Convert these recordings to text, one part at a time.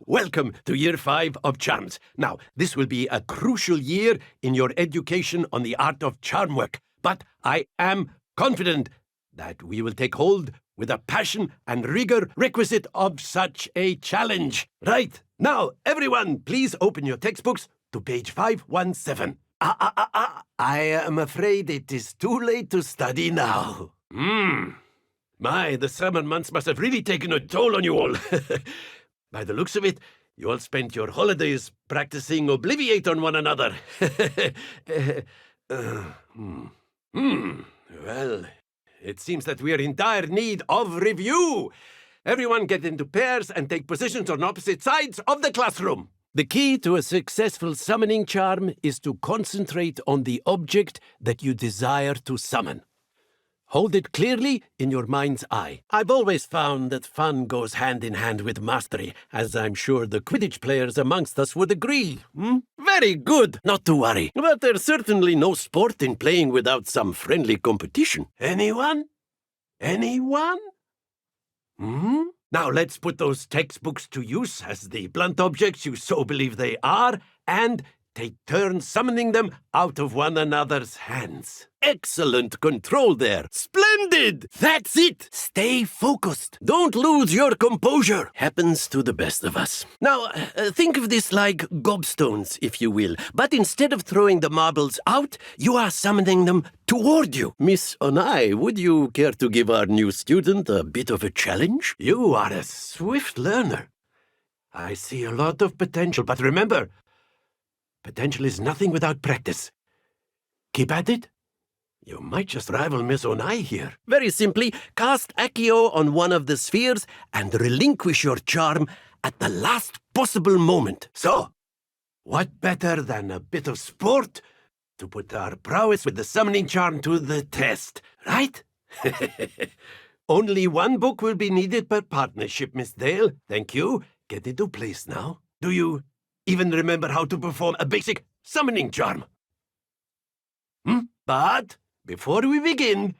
Welcome to Year 5 of Charms. Now, this will be a crucial year in your education on the art of charm work, but I am confident that we will take hold with the passion and rigor requisite of such a challenge. Right, now, everyone, please open your textbooks to page 517. I am afraid it is too late to study now. My, the summer months must have really taken a toll on you all. By the looks of it, you all spent your holidays practicing Obliviate on one another. Well, it seems that we are in dire need of review. Everyone get into pairs and take positions on opposite sides of the classroom. The key to a successful summoning charm is to concentrate on the object that you desire to summon. Hold it clearly in your mind's eye. I've always found that fun goes hand in hand with mastery, as I'm sure the Quidditch players amongst us would agree. Very good, not to worry. But there's certainly no sport in playing without some friendly competition. Anyone? Anyone? Now let's put those textbooks to use as the blunt objects you so believe they are, and take turns summoning them out of one another's hands. Excellent control there. Splendid! That's it! Stay focused. Don't lose your composure. Happens to the best of us. Now, think of this like gobstones, if you will. But instead of throwing the marbles out, you are summoning them toward you. Miss Onai, would you care to give our new student a bit of a challenge? You are a swift learner. I see a lot of potential, but remember, potential is nothing without practice. Keep at it. You might just rival Miss Onai here. Very simply, cast Accio on one of the spheres and relinquish your charm at the last possible moment. So, what better than a bit of sport to put our prowess with the summoning charm to the test, right? Only one book will be needed per partnership, Miss Dale. Thank you. Get into place now. Do you even remember how to perform a basic summoning charm? But before we begin,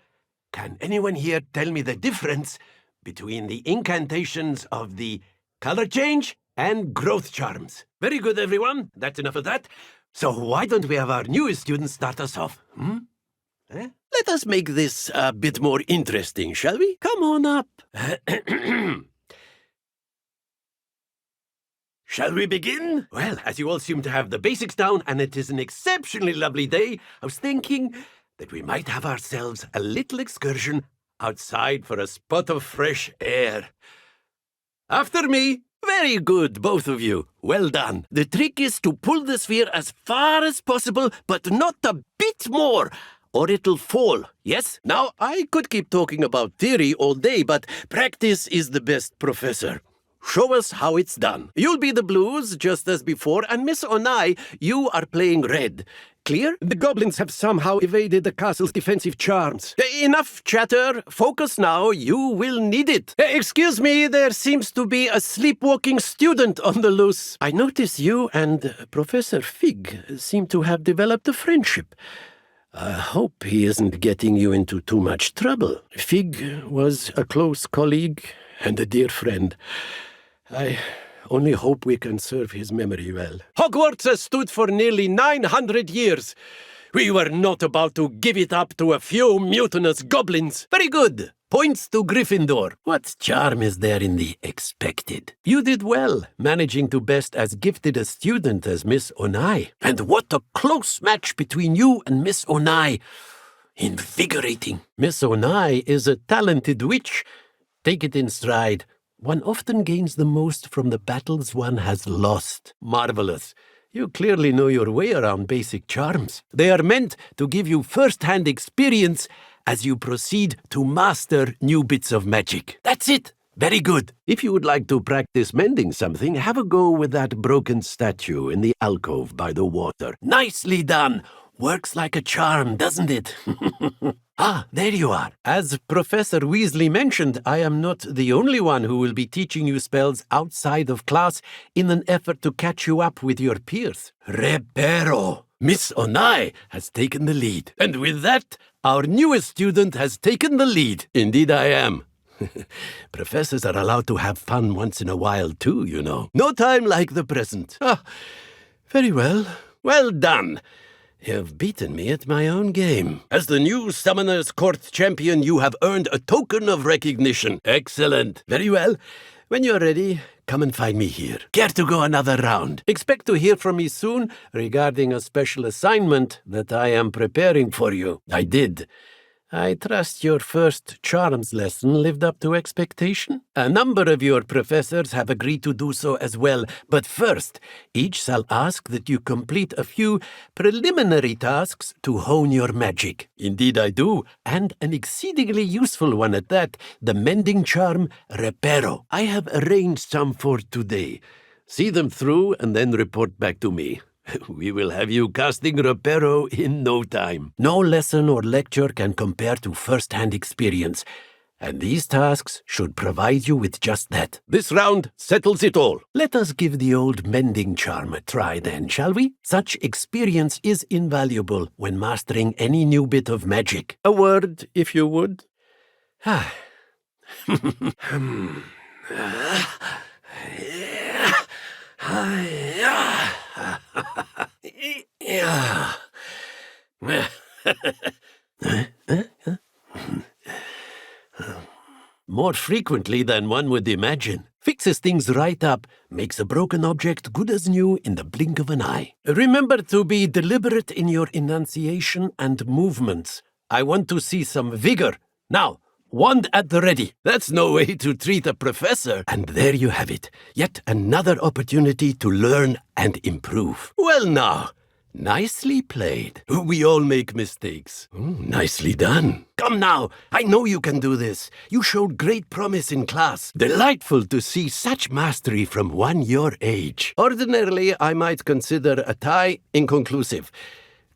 can anyone here tell me the difference between the incantations of the color change and growth charms? Very good, everyone. That's enough of that. So why don't we have our newest student start us off? Let us make this a bit more interesting, shall we? Come on up. Shall we begin? Well, as you all seem to have the basics down, and it is an exceptionally lovely day, I was thinking that we might have ourselves a little excursion outside for a spot of fresh air. After me. Very good, both of you. Well done. The trick is to pull the sphere as far as possible, but not a bit more, or it'll fall, yes? Now, I could keep talking about theory all day, but practice is the best professor. Show us how it's done. You'll be the blues, just as before, and Miss Onai, you are playing red. Clear? The goblins have somehow evaded the castle's defensive charms. Enough chatter. Focus now. You will need it. Excuse me, there seems to be a sleepwalking student on the loose. I notice you and Professor Fig seem to have developed a friendship. I hope he isn't getting you into too much trouble. Fig was a close colleague and a dear friend. I only hope we can serve his memory well. Hogwarts has stood for nearly 900 years. We were not about to give it up to a few mutinous goblins. Very good. Points to Gryffindor. What charm is there in the expected? You did well, managing to best as gifted a student as Miss Onai. And what a close match between you and Miss Onai. Invigorating. Miss Onai is a talented witch. Take it in stride. One often gains the most from the battles one has lost. Marvelous. You clearly know your way around basic charms. They are meant to give you first-hand experience as you proceed to master new bits of magic. That's it. Very good. If you would like to practice mending something, have a go with that broken statue in the alcove by the water. Nicely done. Works like a charm, doesn't it? There you are. As Professor Weasley mentioned, I am not the only one who will be teaching you spells outside of class in an effort to catch you up with your peers. Repero! Miss Onai has taken the lead. And with that, our newest student has taken the lead. Indeed I am. Professors are allowed to have fun once in a while too, you know. No time like the present. Ah, very well. Well done. You've beaten me at my own game. As the new Summoner's Court champion, you have earned a token of recognition. Excellent. Very well. When you're ready, come and find me here. Care to go another round? Expect to hear from me soon regarding a special assignment that I am preparing for you. I did. I trust your first charms lesson lived up to expectation. A number of your professors have agreed to do so as well, but first, each shall ask that you complete a few preliminary tasks to hone your magic. Indeed I do, and an exceedingly useful one at that, the mending charm Reparo. I have arranged some for today. See them through and then report back to me. We will have you casting Reparo in no time. No lesson or lecture can compare to first-hand experience, and these tasks should provide you with just that. This round settles it all. Let us give the old mending charm a try then, shall we? Such experience is invaluable when mastering any new bit of magic. A word, if you would. Ah. More frequently than one would imagine. Fixes things right up, makes a broken object good as new in the blink of an eye. Remember to be deliberate in your enunciation and movements. I want to see some vigor. Now, wand at the ready. That's no way to treat a professor. And there you have it. Yet another opportunity to learn and improve. Well now, nicely played. We all make mistakes. Nicely done. Come now, I know you can do this. You showed great promise in class. Delightful to see such mastery from one your age. Ordinarily, I might consider a tie inconclusive.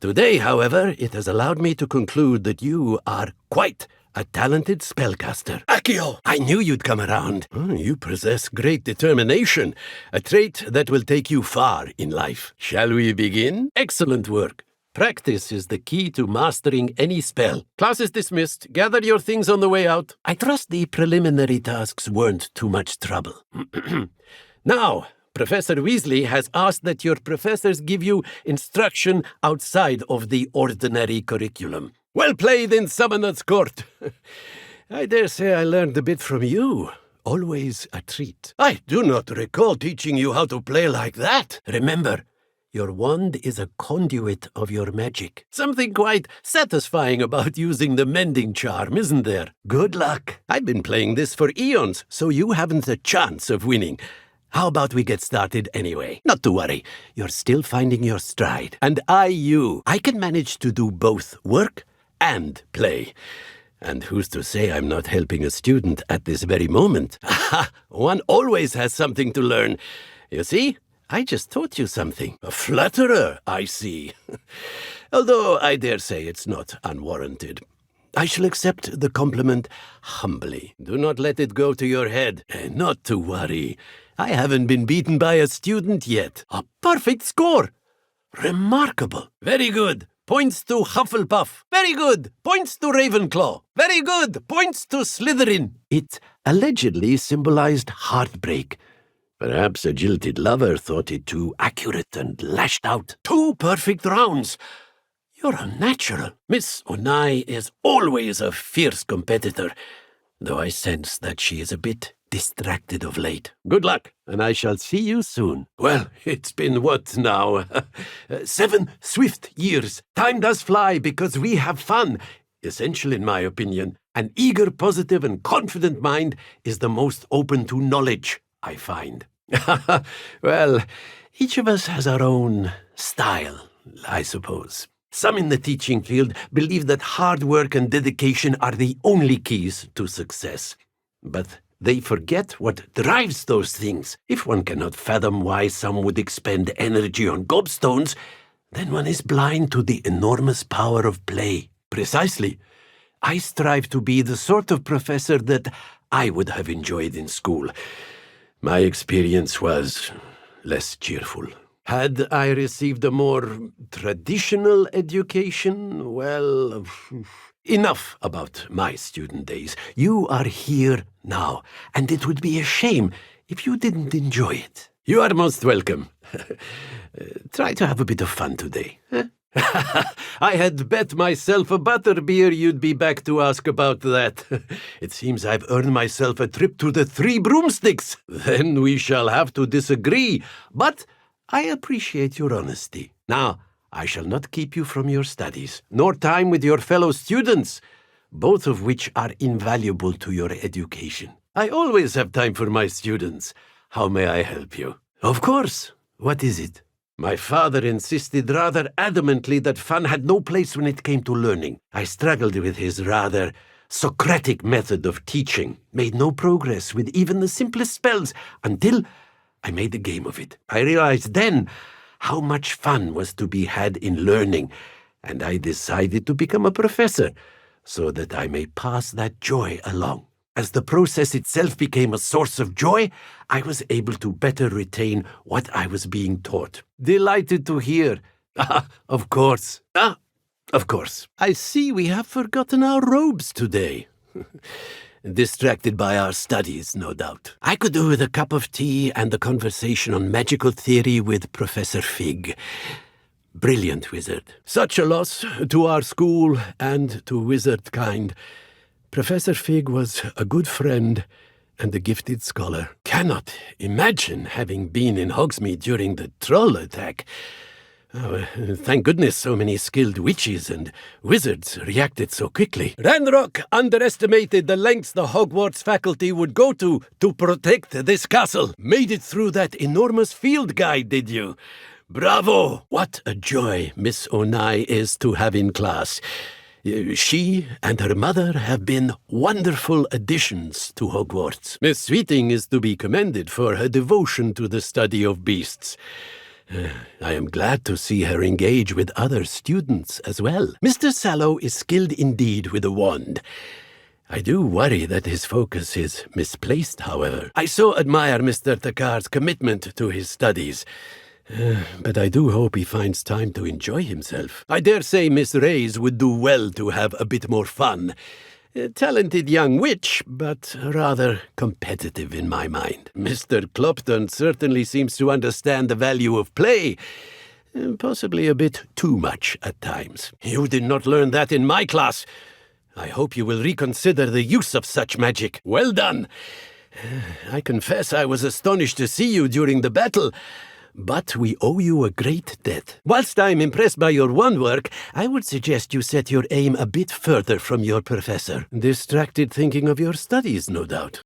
Today, however, it has allowed me to conclude that you are quite a talented spellcaster. Accio! I knew you'd come around. You possess great determination, a trait that will take you far in life. Shall we begin? Excellent work. Practice is the key to mastering any spell. Class is dismissed. Gather your things on the way out. I trust the preliminary tasks weren't too much trouble. Now, Professor Weasley has asked that your professors give you instruction outside of the ordinary curriculum. Well played in Summoner's Court. I dare say I learned a bit from you. Always a treat. I do not recall teaching you how to play like that. Remember, your wand is a conduit of your magic. Something quite satisfying about using the mending charm, isn't there? Good luck. I've been playing this for eons, so you haven't a chance of winning. How about we get started anyway? Not to worry, you're still finding your stride. And I can manage to do both work and play. And who's to say I'm not helping a student at this very moment? One always has something to learn. You see, I just taught you something. A flatterer, I see. Although I dare say it's not unwarranted. I shall accept the compliment humbly. Do not let it go to your head. Not to worry. I haven't been beaten by a student yet. A perfect score! Remarkable. Very good. Points to Hufflepuff. Very good. Points to Ravenclaw. Very good. Points to Slytherin. It allegedly symbolized heartbreak. Perhaps a jilted lover thought it too accurate and lashed out. 2 perfect rounds. You're a natural. Miss Onai is always a fierce competitor, though I sense that she is a bit distracted of late. Good luck, and I shall see you soon. Well, it's been what now? 7 swift years. Time does fly because we have fun. Essential in my opinion. An eager, positive, and confident mind is the most open to knowledge, I find. Well, each of us has our own style, I suppose. Some in the teaching field believe that hard work and dedication are the only keys to success. But they forget what drives those things. If one cannot fathom why some would expend energy on gobstones, then one is blind to the enormous power of play. Precisely. I strive to be the sort of professor that I would have enjoyed in school. My experience was less cheerful. Had I received a more traditional education, well, enough about my student days. You are here now, and it would be a shame if you didn't enjoy it. You are most welcome. Try to have a bit of fun today. Huh? I had bet myself a butterbeer you'd be back to ask about that. It seems I've earned myself a trip to the Three Broomsticks. Then we shall have to disagree, but I appreciate your honesty. Now, I shall not keep you from your studies, nor time with your fellow students, both of which are invaluable to your education. I always have time for my students. How may I help you? Of course. What is it? My father insisted rather adamantly that fun had no place when it came to learning. I struggled with his rather Socratic method of teaching, made no progress with even the simplest spells until I made a game of it. I realized then how much fun was to be had in learning, and I decided to become a professor so that I may pass that joy along. As the process itself became a source of joy, I was able to better retain what I was being taught. Delighted to hear. Of course. Of course. I see we have forgotten our robes today. Distracted by our studies, no doubt. I could do with a cup of tea and a conversation on magical theory with Professor Fig. Brilliant wizard. Such a loss to our school and to wizard kind. Professor Fig was a good friend and a gifted scholar. Cannot imagine having been in Hogsmeade during the troll attack. Oh, thank goodness so many skilled witches and wizards reacted so quickly. Ranrock underestimated the lengths the Hogwarts faculty would go to protect this castle. Made it through that enormous field guide, did you? Bravo! What a joy Miss Onai is to have in class. She and her mother have been wonderful additions to Hogwarts. Miss Sweeting is to be commended for her devotion to the study of beasts. I am glad to see her engage with other students as well. Mr. Sallow is skilled indeed with a wand. I do worry that his focus is misplaced, however. I so admire Mr. Takar's commitment to his studies. But I do hope he finds time to enjoy himself. I dare say Miss Reyes would do well to have a bit more fun. A talented young witch, but rather competitive in my mind. Mr. Clopton certainly seems to understand the value of play. Possibly a bit too much at times. You did not learn that in my class. I hope you will reconsider the use of such magic. Well done. I confess I was astonished to see you during the battle. But we owe you a great debt. Whilst I am impressed by your wand work, I would suggest you set your aim a bit further from your professor. Distracted thinking of your studies, no doubt.